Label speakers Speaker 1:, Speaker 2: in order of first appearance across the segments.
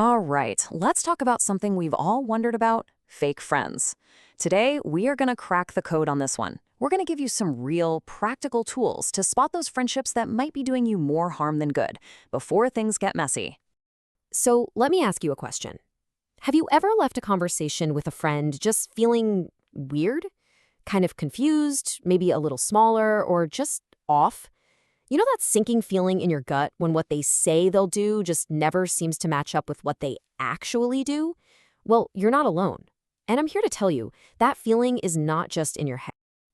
Speaker 1: All right, let's talk about something we've all wondered about, fake friends. Today, we are going to crack the code on this one. We're going to give you some real, practical tools to spot those friendships that might be doing you more harm than good before things get messy.
Speaker 2: So let me ask you a question. Have you ever left a conversation with a friend just feeling weird? Kind of confused, maybe a little smaller, or just off? You know that sinking feeling in your gut when what they say they'll do just never seems to match up with what they actually do? Well, you're not alone. And I'm here to tell you, that feeling is not just in your head.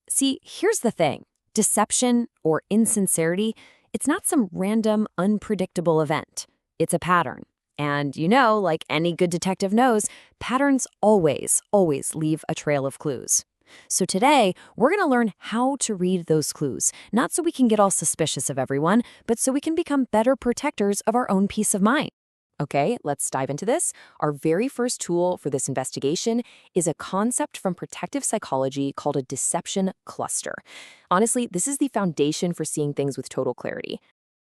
Speaker 2: See, here's the thing. Deception or insincerity, it's not some random, unpredictable event. It's a pattern. And like any good detective knows, patterns always leave a trail of clues. So today, we're going to learn how to read those clues, not so we can get all suspicious of everyone, but so we can become better protectors of our own peace of mind. Okay, let's dive into this. Our very first tool for this investigation is a concept from protective psychology called a deception cluster. Honestly, this is the foundation for seeing things with total clarity.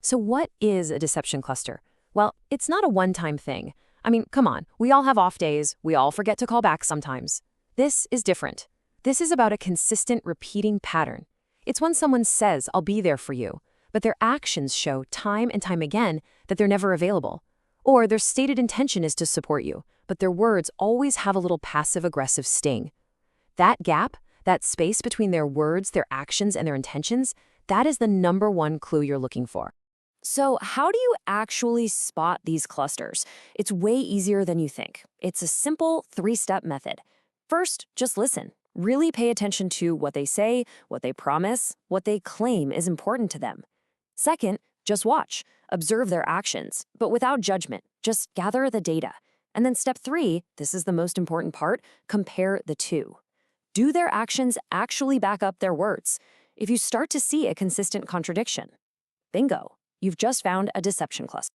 Speaker 2: So what is a deception cluster? Well, it's not a one-time thing. I mean, come on, we all have off days, we all forget to call back sometimes. This is different. This is about a consistent, repeating pattern. It's when someone says, "I'll be there for you," but their actions show time and time again that they're never available. Or their stated intention is to support you, but their words always have a little passive-aggressive sting. That gap, that space between their words, their actions, and their intentions, that is the number one clue you're looking for. So how do you actually spot these clusters? It's way easier than you think. It's a simple three-step method. First, just listen. Really pay attention to what they say, what they promise, what they claim is important to them. Second, just watch. Observe their actions, but without judgment. Just gather the data. And then step 3, this is the most important part, compare the two. Do their actions actually back up their words? If you start to see a consistent contradiction, bingo, you've just found a deception cluster.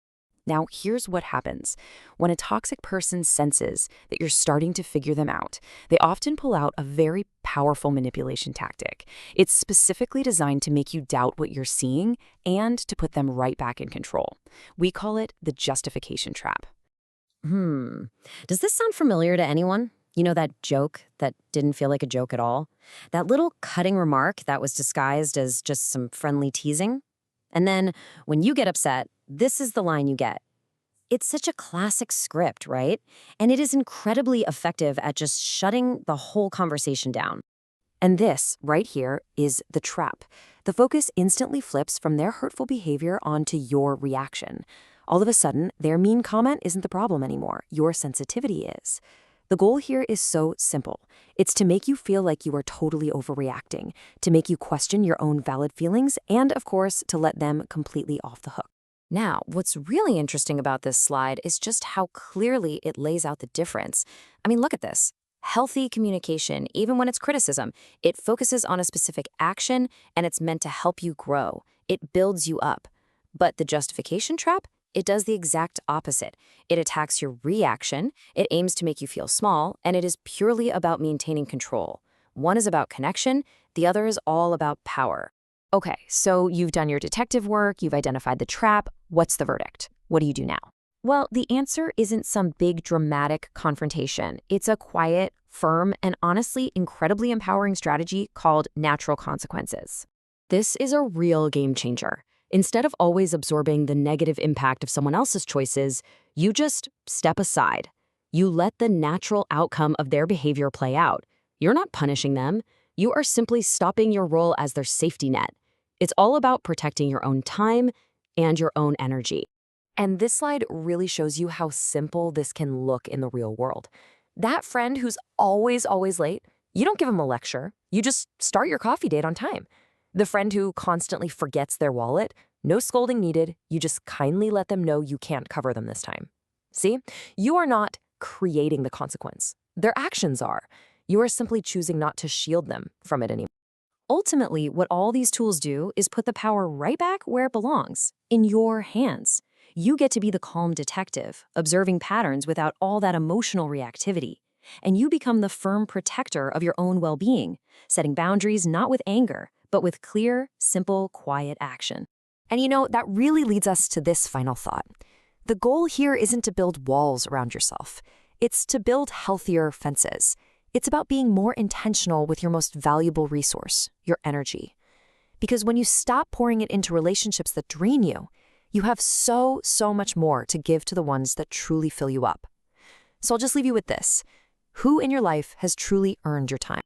Speaker 2: Now, here's what happens. When a toxic person senses that you're starting to figure them out, they often pull out a very powerful manipulation tactic. It's specifically designed to make you doubt what you're seeing and to put them right back in control. We call it the justification trap. Does this sound familiar to anyone? You know that joke that didn't feel like a joke at all? That little cutting remark that was disguised as just some friendly teasing? And then, when you get upset, this is the line you get. It's such a classic script, right? And it is incredibly effective at just shutting the whole conversation down. And this, right here, is the trap. The focus instantly flips from their hurtful behavior onto your reaction. All of a sudden, their mean comment isn't the problem anymore. Your sensitivity is. The goal here is so simple. It's to make you feel like you are totally overreacting, to make you question your own valid feelings, and, of course, to let them completely off the hook. Now, what's really interesting about this slide is just how clearly it lays out the difference. I mean, look at this. Healthy communication, even when it's criticism, it focuses on a specific action and it's meant to help you grow. It builds you up. But the justification trap? It does the exact opposite. It attacks your reaction, it aims to make you feel small, and it is purely about maintaining control. One is about connection, the other is all about power. Okay, so you've done your detective work, you've identified the trap. What's the verdict? What do you do now? Well, the answer isn't some big dramatic confrontation. It's a quiet, firm, and honestly incredibly empowering strategy called natural consequences. This is a real game changer. Instead of always absorbing the negative impact of someone else's choices, you just step aside. You let the natural outcome of their behavior play out. You're not punishing them. You are simply stopping your role as their safety net. It's all about protecting your own time and your own energy. And this slide really shows you how simple this can look in the real world. That friend who's always late, you don't give them a lecture. You just start your coffee date on time. The friend who constantly forgets their wallet, no scolding needed. You just kindly let them know you can't cover them this time. See? You are not creating the consequence. Their actions are. You are simply choosing not to shield them from it anymore. Ultimately, what all these tools do is put the power right back where it belongs, in your hands. You get to be the calm detective, observing patterns without all that emotional reactivity. And you become the firm protector of your own well-being, setting boundaries not with anger, but with clear, simple, quiet action. And that really leads us to this final thought. The goal here isn't to build walls around yourself. It's to build healthier fences. It's about being more intentional with your most valuable resource, your energy. Because when you stop pouring it into relationships that drain you, you have so much more to give to the ones that truly fill you up. So I'll just leave you with this. Who in your life has truly earned your time?